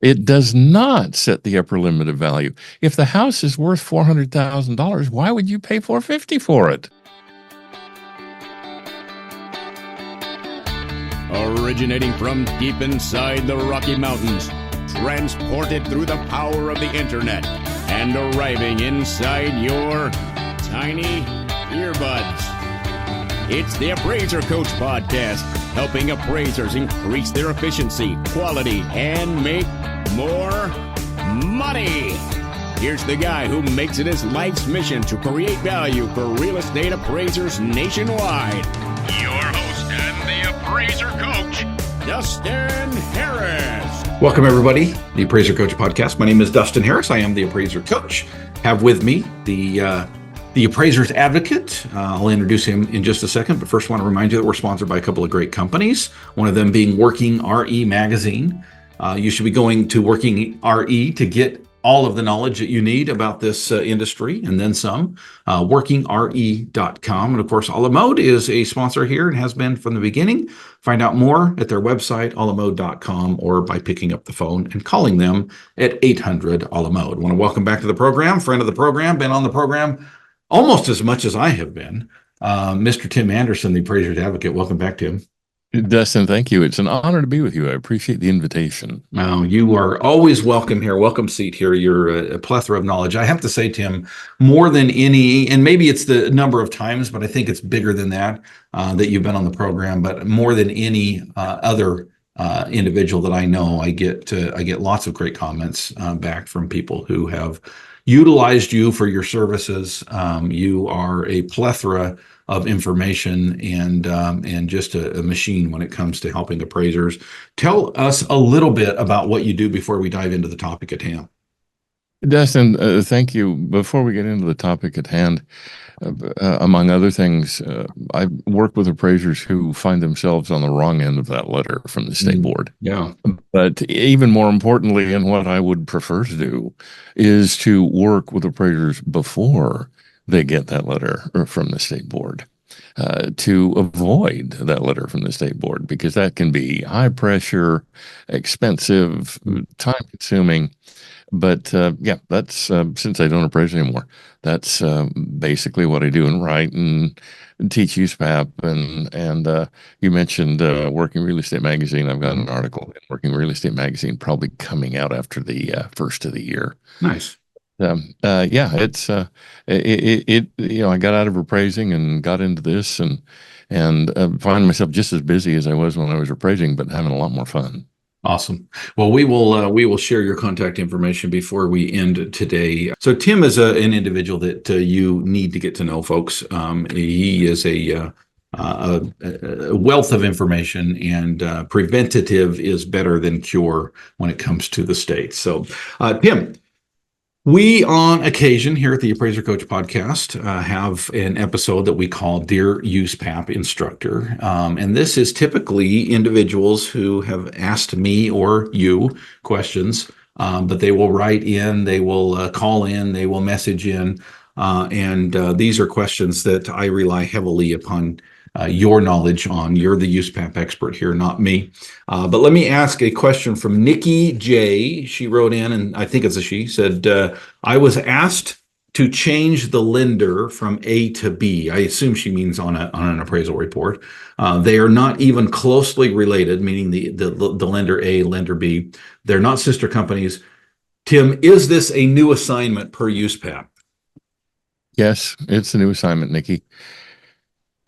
It does not set the upper limit of value. If the house is worth $400,000, why would you pay $450 for it? Originating from deep inside the Rocky Mountains, transported through the power of the internet, and arriving inside your tiny earbuds. It's the Appraiser Coach Podcast, helping appraisers increase their efficiency, quality, and make more money. Here's the guy who makes it his life's mission to create value for real estate appraisers nationwide. Your host and the Appraiser Coach, Dustin Harris. Welcome, everybody. The Appraiser Coach Podcast. My name is Dustin Harris. I am the Appraiser Coach. Have with me the Appraiser's Advocate. I'll introduce him in just a second, but first I want to remind you that we're sponsored by a couple of great companies, one of them being Working RE Magazine. You should be going to Working RE to get all of the knowledge that you need about this industry and then some. WorkingRE.com. And of course, Alamode is a sponsor here and has been from the beginning. Find out more at their website, alamode.com, or by picking up the phone and calling them at 800-ALAMODE. I want to welcome back to the program, friend of the program, been on the program almost as much as I have been, Mr. Tim Andersen, the Appraiser's Advocate. Welcome back, Tim. Dustin, thank you. It's an honor to be with you. I appreciate the invitation. Now, you are always welcome here. Welcome seat here. You're a plethora of knowledge. I have to say, Tim, more than any, and maybe it's the number of times, but I think it's bigger than that, that you've been on the program, but more than any other individual that I know, I get lots of great comments back from people who have utilized you for your services. You are a plethora of information and just a machine when it comes to helping appraisers. Tell us a little bit about what you do before we dive into the topic at hand. Dustin, thank you. Before we get into the topic at hand, among other things, I work with appraisers who find themselves on the wrong end of that letter from the state board. Yeah. But even more importantly, and what I would prefer to do, is to work with appraisers before they get that letter from the state board, to avoid that letter from the state board, because that can be high pressure, expensive, time consuming. But yeah, that's since I don't appraise anymore, that's basically what I do and write and teach USPAP. And you mentioned Working Real Estate Magazine. I've got an article in Working Real Estate Magazine probably coming out after the first of the year. Nice. Yeah, it's it I got out of appraising and got into this and find myself just as busy as I was when I was appraising, but having a lot more fun. Awesome. Well, we will share your contact information before we end today. So Tim is an individual that you need to get to know, folks. He is a wealth of information, and preventative is better than cure when it comes to the state. So, Tim, we, on occasion here at the Appraiser Coach Podcast, have an episode that we call Dear USPAP Instructor. And this is typically individuals who have asked me or you questions, but they will write in, they will call in, they will message in. And these are questions that I rely heavily upon your knowledge on. You're the USPAP expert here, not me. But let me ask a question from Nikki J. She wrote in, and I think it's a she, said, I was asked to change the lender from A to B. I assume she means on an appraisal report. They are not even closely related, meaning the lender A, lender B. They're not sister companies. Tim, is this a new assignment per USPAP? Yes, it's a new assignment, Nikki.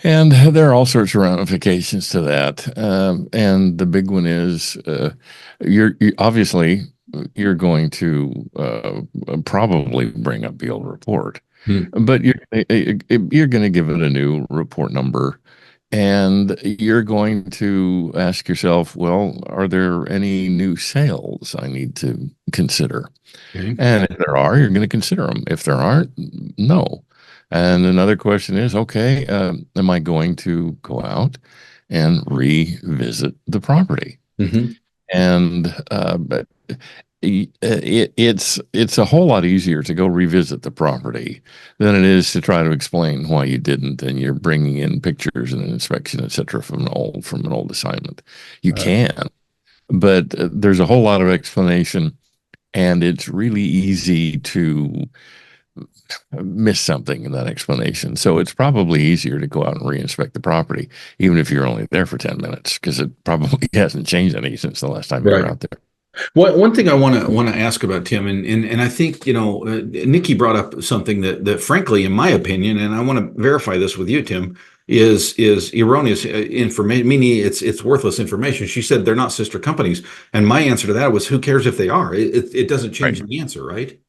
And there are all sorts of ramifications to that. And the big one is you're obviously going to probably bring up the old report, but you're going to give it a new report number, and you're going to ask yourself, well, are there any new sales I need to consider? Okay. And if there are, you're going to consider them. If there aren't, no. And another question is, okay, am I going to go out and revisit the property? Mm-hmm. And but it's a whole lot easier to go revisit the property than it is to try to explain why you didn't, and you're bringing in pictures and an inspection, et cetera, from an old assignment. You can, but there's a whole lot of explanation, and it's really easy to miss something in that explanation. So it's probably easier to go out and reinspect the property, even if you're only there for 10 minutes, because it probably hasn't changed any since the last time you were Right. out there. One thing I want to ask about, Tim, and I think Nikki brought up something that frankly, in my opinion, and I want to verify this with you, Tim, is erroneous information, meaning it's worthless information. She said they're not sister companies, and my answer to that was, who cares if they are? It doesn't change Right. the answer, right?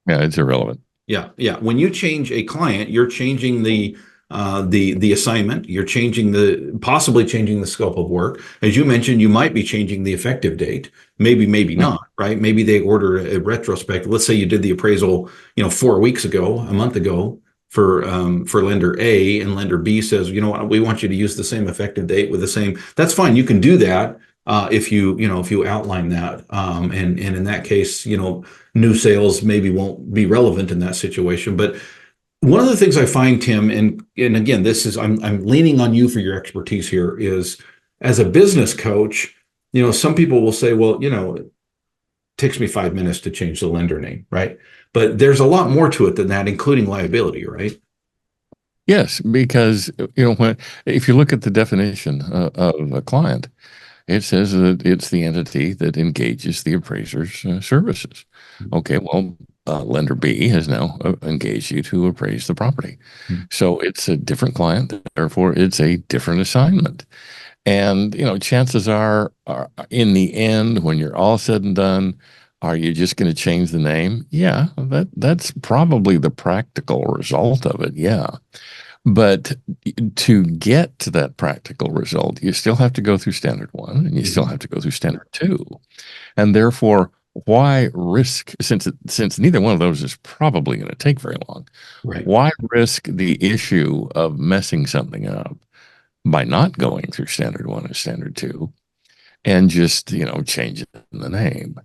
Yeah, it's irrelevant. Yeah, yeah. When you change a client, you're changing the assignment. You're changing possibly changing the scope of work. As you mentioned, you might be changing the effective date. Maybe Mm. not, right? Maybe they order a retrospect. Let's say you did the appraisal, 4 weeks ago, a month ago for lender A, and lender B says, you know what, we want you to use the same effective date with the same. That's fine. You can do that if you outline that. And in that case, new sales maybe won't be relevant in that situation. But one of the things I find, Tim, and again, this is I'm leaning on you for your expertise here, is as a business coach, some people will say, well, it takes me 5 minutes to change the lender name, right? But there's a lot more to it than that, including liability, right? Yes, because if you look at the definition of a client, it says that it's the entity that engages the appraiser's services. Okay, well, lender B has now engaged you to appraise the property. Mhm. So it's a different client, therefore it's a different assignment. And, chances are in the end, when you're all said and done, are you just going to change the name? Yeah, that's probably the practical result of it. Yeah. But to get to that practical result, you still have to go through standard one and you still have to go through standard two. And therefore, why risk, since neither one of those is probably going to take very long, Right. why risk the issue of messing something up by not going through standard one and standard two and just, change it in the name?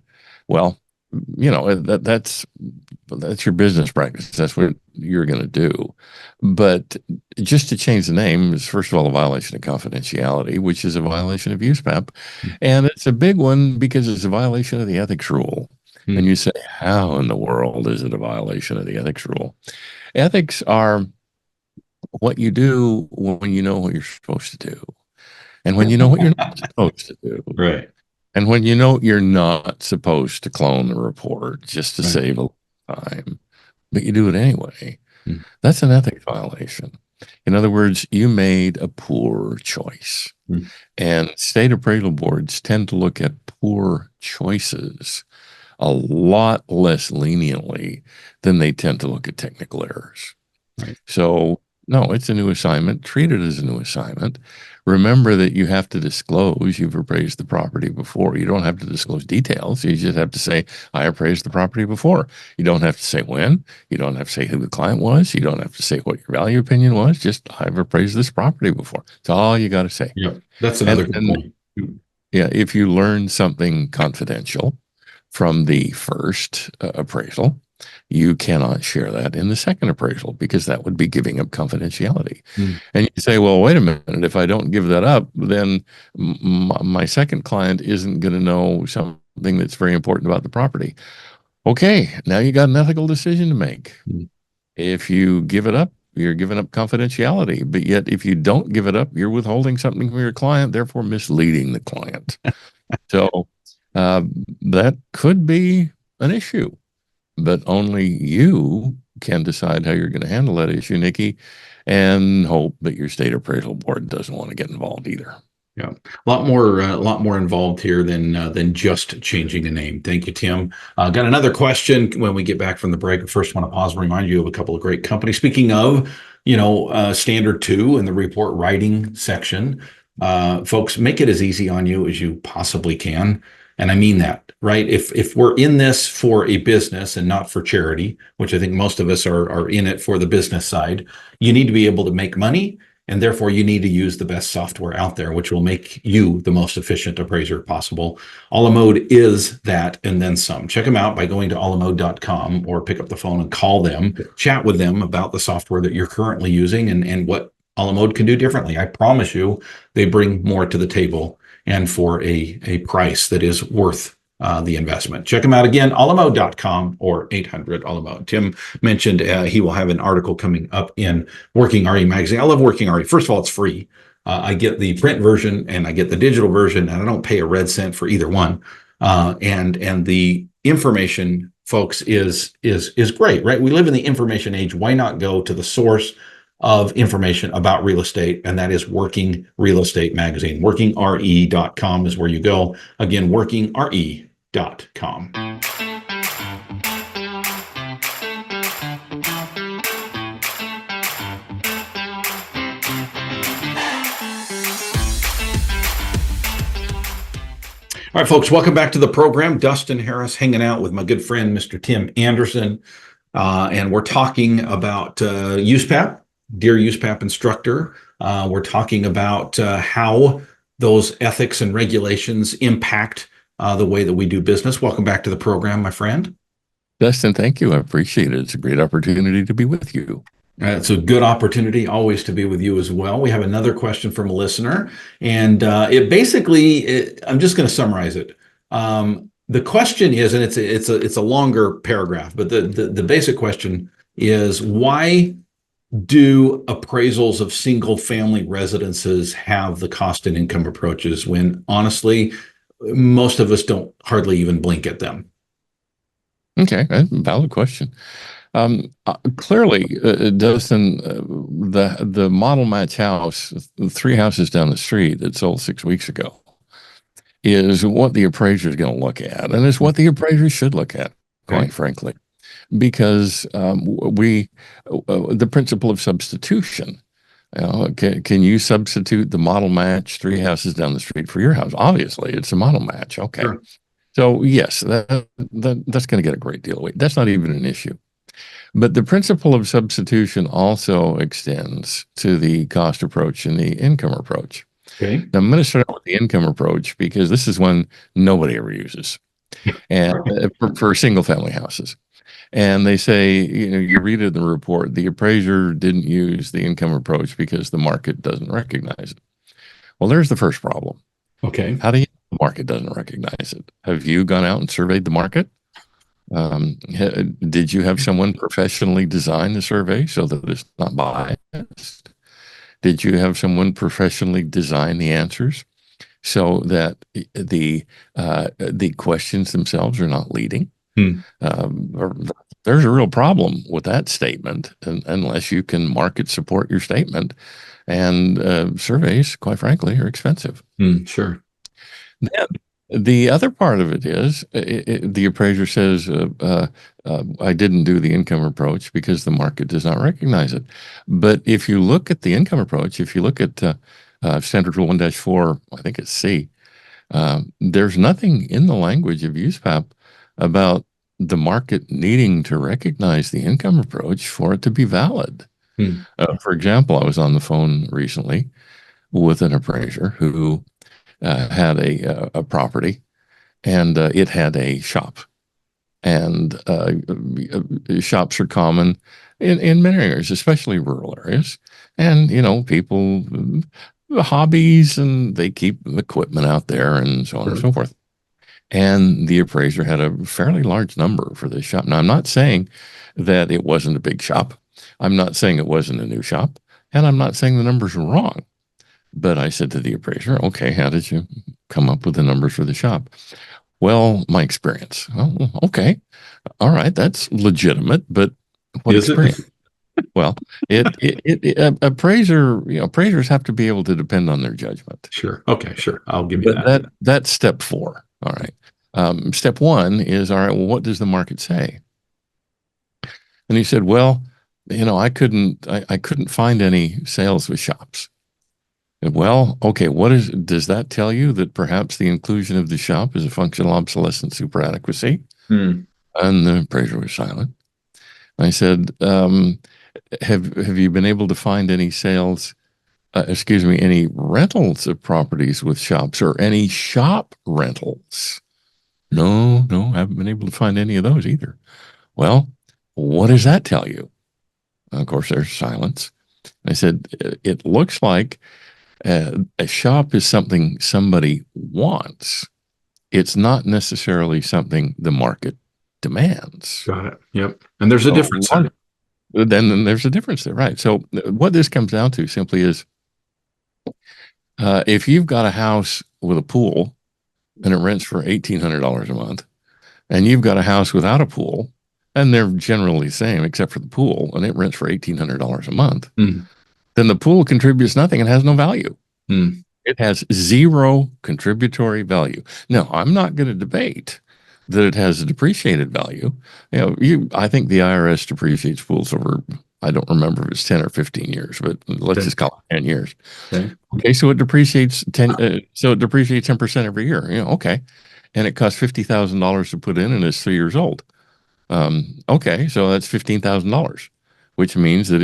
Well, that's your business practice. That's what you're going to do. But just to change the name is, first of all, a violation of confidentiality, which is a violation of USPAP. And it's a big one because it's a violation of the ethics rule. And Mhm. you say, how in the world is it a violation of the ethics rule? Ethics are what you do when you know what you're supposed to do, and when you know what you're not supposed to do. Right. And when you know you're not supposed to clone the report just to Right. save a time, but you do it anyway, Mhm. that's an ethics violation. In other words, you made a poor choice. Mhm. And state appraisal boards tend to look at poor choices a lot less leniently than they tend to look at technical errors. Right. So, no, it's a new assignment. Treat it as a new assignment. Remember that you have to disclose you've appraised the property before. You don't have to disclose details. You just have to say, I appraised the property before. You don't have to say when. You don't have to say who the client was. You don't have to say what your value opinion was. Just, I've appraised this property before. That's all you got to say. Yeah. That's And, another good and point. yeah, if you learn something confidential from the first appraisal, you cannot share that in the second appraisal because that would be giving up confidentiality. Mhm. And you say, well, wait a minute, if I don't give that up, then my second client isn't going to know something that's very important about the property. Okay, now you got an ethical decision to make. Mhm. If you give it up, you're giving up confidentiality. But yet, if you don't give it up, you're withholding something from your client, therefore misleading the client. So uh, that could be an issue, but only you can decide how you're going to handle that issue, Nikki, and hope that your state appraisal board doesn't want to get involved either. Yeah, a lot more involved here than just changing a name. Thank you, Tim. Got another question when we get back from the break. First, want to pause and remind you of a couple of great companies. Speaking of, standard two in the report writing section, folks, make it as easy on you as you possibly can. And I mean that, right? If we're in this for a business and not for charity, which I think most of us are in it for the business side, you need to be able to make money. And therefore, you need to use the best software out there, which will make you the most efficient appraiser possible. Alamode is that and then some. Check them out by going to alamode.com or pick up the phone and call them, chat with them about the software that you're currently using and what Alamode can do differently. I promise you, they bring more to the table and for a price that is worth the investment. Check them out again, alamo.com or 800 Alamo. Tim mentioned he will have an article coming up in Working RE magazine. I love Working RE. First of all, it's free. I get the print version and I get the digital version, and I don't pay a red cent for either one. And the information, folks, is great, right? We live in the information age. Why not go to the source of information about real estate? And that is Working Real Estate Magazine. WorkingRE.com is where you go. Again, WorkingRE.com. All right, folks, welcome back to the program. Dustin Harris hanging out with my good friend, Mr. Tim Andersen. And we're talking about USPAP, Dear USPAP Instructor. We're talking about how those ethics and regulations impact the way that we do business. Welcome back to the program, my friend. Dustin, thank you. I appreciate it. It's a great opportunity to be with you. It's a good opportunity always to be with you as well. We have another question from a listener, and it basically, I'm just going to summarize it. The question is, and it's a longer paragraph, but the basic question is, why do appraisals of single family residences have the cost and income approaches when honestly, most of us don't hardly even blink at them? Okay, valid question. Clearly, Dustin, the model match house, 3 houses down the street that sold 6 weeks ago, is what the appraiser is going to look at, and it's what the appraiser should look at, quite frankly, because the principle of substitution. Can you substitute the model match 3 houses down the street for your house? Obviously, it's a model match. Okay, sure. So yes, that's going to get a great deal of weight. That's not even an issue. But the principle of substitution also extends to the cost approach and the income approach. Okay. Now, I'm going to start out with the income approach because this is one nobody ever uses, and for single family houses. And they say, you read it in the report, the appraiser didn't use the income approach because the market doesn't recognize it. Well, there's the first problem. Okay. How do you know the market doesn't recognize it? Have you gone out and surveyed the market? Did you have someone professionally design the survey so that it's not biased? Did you have someone professionally design the answers so that the questions themselves are not leading? There's a real problem with that statement unless you can market support your statement, and surveys, quite frankly, are expensive. Sure. Then, the other part of it is the appraiser says, I didn't do the income approach because the market does not recognize it. But if you look at the income approach, if you look at Standard Rule 1-4, I think it's C, there's nothing in the language of USPAP about the market needing to recognize the income approach for it to be valid. For example, I was on the phone recently with an appraiser who had a property, and it had a shop, and shops are common in many areas, especially rural areas, and people hobbies, and they keep equipment out there and so on and so forth. And the appraiser had a fairly large number for this shop. Now, I'm not saying that it wasn't a big shop. I'm not saying it wasn't a new shop, and I'm not saying the numbers are wrong. But I said to the appraiser, okay, how did you come up with the numbers for the shop? Well, my experience. Oh, okay. All right. That's legitimate, but what experience? Well, appraisers have to be able to depend on their judgment. Sure. Okay. Sure. I'll give you that. That's step 4. All right. Step 1 is, all right, well, what does the market say? And he said, well, I couldn't find any sales with shops. Well, okay, does that tell you that perhaps the inclusion of the shop is a functional obsolescence super adequacy? And the appraiser was silent. I said, have you been able to find any sales, any rentals of properties with shops or any shop rentals? No, I haven't been able to find any of those either. Well, what does that tell you? Of course, there's silence. I said, it looks like A shop is something somebody wants. It's not necessarily something the market demands. Got it. Yep. And there's a So difference there. then there's a difference there, right? So what this comes down to simply is if you've got a house with a pool and it rents for $1,800 a month, and you've got a house without a pool, and they're generally the same except for the pool, and it rents for $1,800 a month, Mm. then the pool contributes nothing and has no value. Mm. It has zero contributory value. Now, I'm not going to debate that it has a depreciated value. I think the IRS depreciates pools over, I don't remember if it's 10 or 15 years, but let's just call it 10 years. Okay, so it depreciates 10% every year. Okay. And it costs $50,000 to put in and it's 3 years old. Okay, so that's $15,000, which means that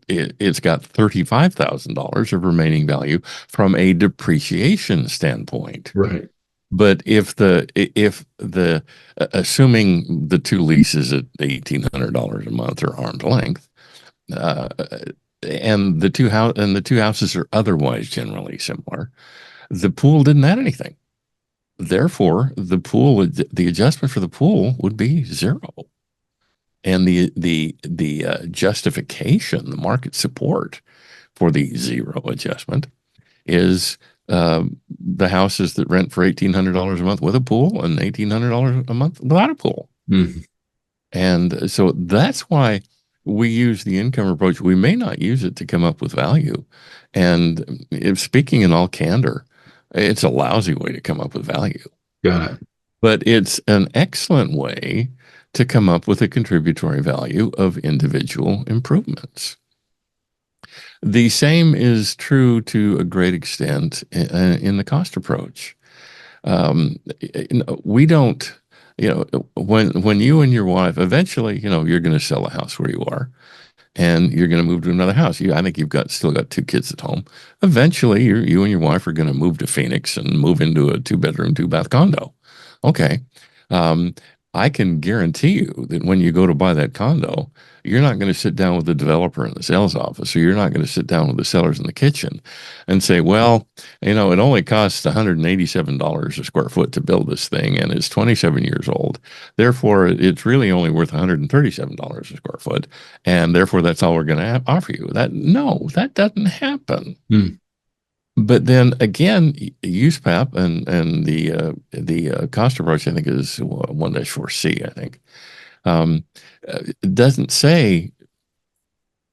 it's got $35,000 of remaining value from a depreciation standpoint. Right. But if the assuming the two leases at $1,800 a month are arm's length, uh, and the two houses are otherwise generally similar, the pool didn't add anything. Therefore, the adjustment for the pool would be zero. And the justification, the market support for the zero adjustment is the houses that rent for $1,800 a month with a pool and $1,800 a month without a pool. Mm. And so that's why we use the income approach. We may not use it to come up with value. And if speaking in all candor, it's a lousy way to come up with value. Got it. But it's an excellent way to come up with a contributory value of individual improvements. The same is true to a great extent in the cost approach. We don't, when you and your wife eventually, you're going to sell a house where you are, and you're going to move to another house. I think you've still got two kids at home. Eventually, you and your wife are going to move to Phoenix and move into a 2-bedroom, 2-bath condo. Okay. I can guarantee you that when you go to buy that condo, you're not going to sit down with the developer in the sales office, or you're not going to sit down with the sellers in the kitchen and say, well, it only costs $187 a square foot to build this thing, and it's 27 years old. Therefore, it's really only worth $137 a square foot, and therefore that's all we're going to offer you. That doesn't happen. Mm. But then again, USPAP and the cost approach, I think, is 1-4C, I think. It doesn't say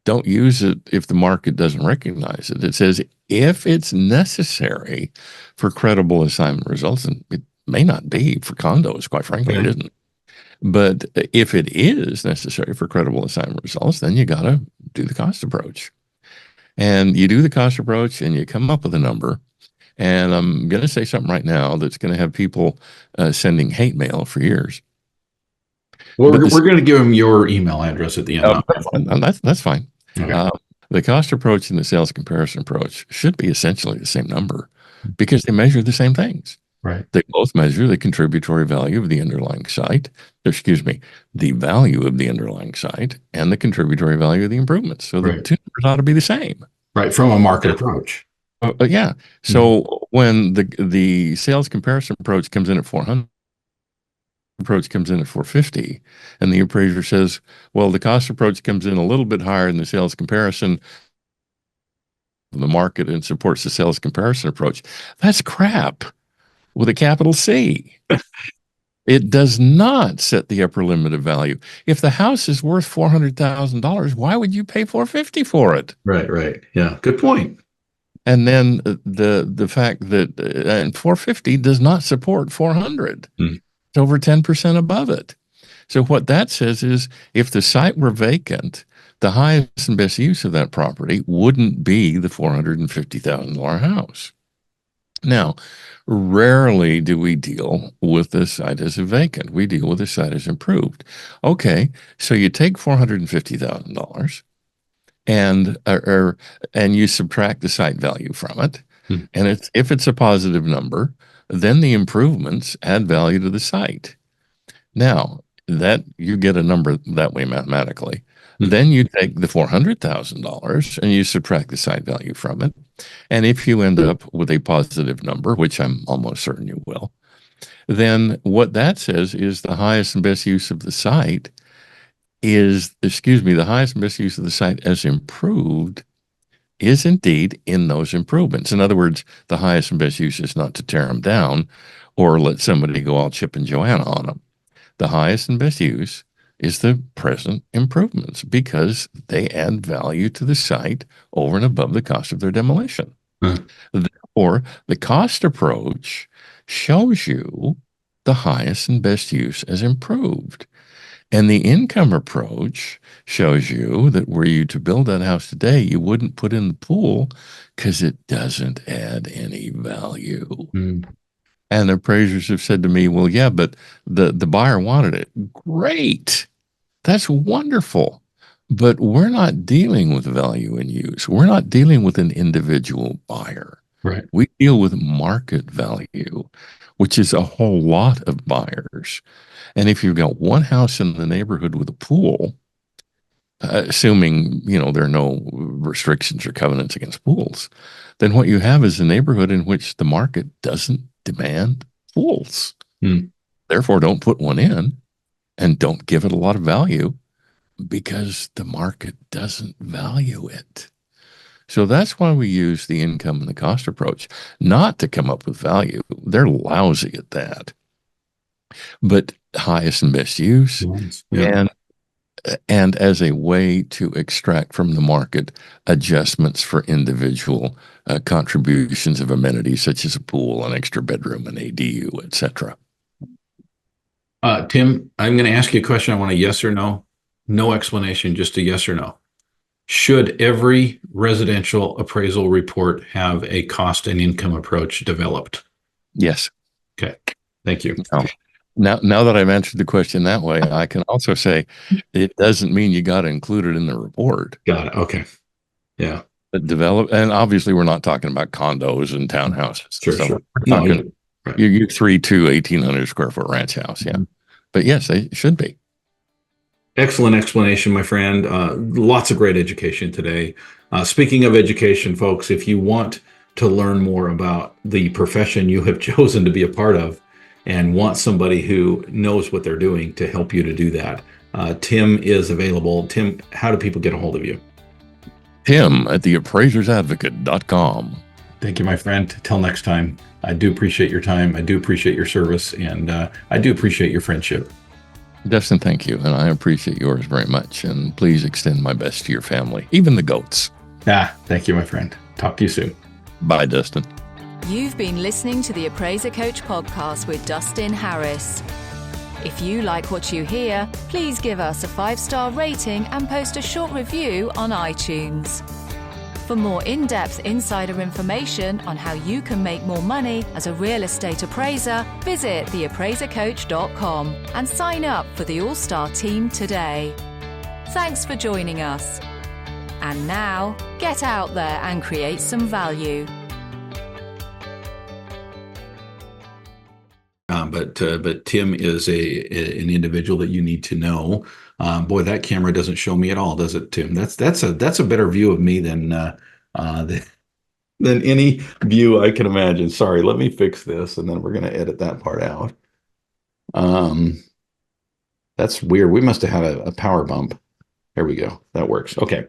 don't use it if the market doesn't recognize it. It says if it's necessary for credible assignment results, and it may not be for condos, quite frankly, it isn't. But if it is necessary for credible assignment results, then you got to do the cost approach. And you do the cost approach and you come up with a number. And I'm going to say something right now that's going to have people sending hate mail for years. Well, we're going to give them your email address at the end. That's fine. Okay. The cost approach and the sales comparison approach should be essentially the same number because they measure the same things. Right. They both measure the contributory value of the underlying site, the value of the underlying site, and the contributory value of the improvements. So the two numbers ought to be the same. Right, from a market approach. Yeah. So when the sales comparison approach comes in at 400, approach comes in at 450, and the appraiser says, well, the cost approach comes in a little bit higher than the sales comparison, the market, and supports the sales comparison approach. That's crap with a capital C. It does not set the upper limit of value. If the house is worth $400,000, why would you pay $450 for it? Right. Yeah, good point. And then the fact that $450 does not support $400. It's over 10% above it. So what that says is if the site were vacant, the highest and best use of that property wouldn't be the $450,000 house. Now, rarely do we deal with the site as a vacant. We deal with the site as improved. Okay, so you take $450,000 and you subtract the site value from it. And if it's a positive number, then the improvements add value to the site. Now, that you get a number that way mathematically. Then you take the $400,000 and you subtract the site value from it. And if you end up with a positive number, which I'm almost certain you will, then what that says is the highest and best use of the site the highest and best use of the site as improved is indeed in those improvements. In other words, the highest and best use is not to tear them down or let somebody go all Chip and Joanna on them. The highest and best use is the present improvements because they add value to the site over and above the cost of their demolition. Therefore, the cost approach shows you the highest and best use as improved. And the income approach shows you that were you to build that house today, you wouldn't put in the pool because it doesn't add any value. And the appraisers have said to me, well, yeah, but the buyer wanted it. Great. That's wonderful. But we're not dealing with value in use. We're not dealing with an individual buyer. Right. We deal with market value, which is a whole lot of buyers. And if you've got one house in the neighborhood with a pool, assuming, there are no restrictions or covenants against pools, then what you have is a neighborhood in which the market doesn't demand pools. Therefore, don't put one in and don't give it a lot of value because the market doesn't value it. So that's why we use the income and the cost approach, not to come up with value. They're lousy at that. But highest and best use, and as a way to extract from the market adjustments for individual contributions of amenities such as a pool, an extra bedroom, an ADU, etc. Tim, I'm going to ask you a question. I want a yes or no. No explanation, just a yes or no. Should every residential appraisal report have a cost and income approach developed? Yes. Okay. Thank you. Now that I've answered the question that way, I can also say it doesn't mean you got to include it in the report. Got it. Okay. Yeah. But and obviously we're not talking about condos and townhouses. Sure. We're No, talking your 1,800 square foot ranch house. Yeah. But yes, they should be. Excellent explanation, my friend. Lots of great education today. Speaking of education, folks, if you want to learn more about the profession you have chosen to be a part of and want somebody who knows what they're doing to help you to do that, Tim is available. Tim, how do people get a hold of you? Tim at theappraisersadvocate.com. Thank you, my friend. Till next time. I do appreciate your time. I do appreciate your service, and I do appreciate your friendship. Dustin, thank you. And I appreciate yours very much. And please extend my best to your family, even the goats. Thank you, my friend. Talk to you soon. Bye, Dustin. You've been listening to the Appraiser Coach podcast with Dustin Harris. If you like what you hear, please give us a 5-star rating and post a short review on iTunes. For more in-depth insider information on how you can make more money as a real estate appraiser, visit theappraisercoach.com and sign up for the All-Star team today. Thanks for joining us. And now, get out there and create some value. But Tim is an individual that you need to know. Boy, that camera doesn't show me at all, does it, Tim? That's a better view of me than any view I can imagine. Sorry, let me fix this, and then we're going to edit that part out. That's weird. We must have had a power bump. There we go. That works. Okay.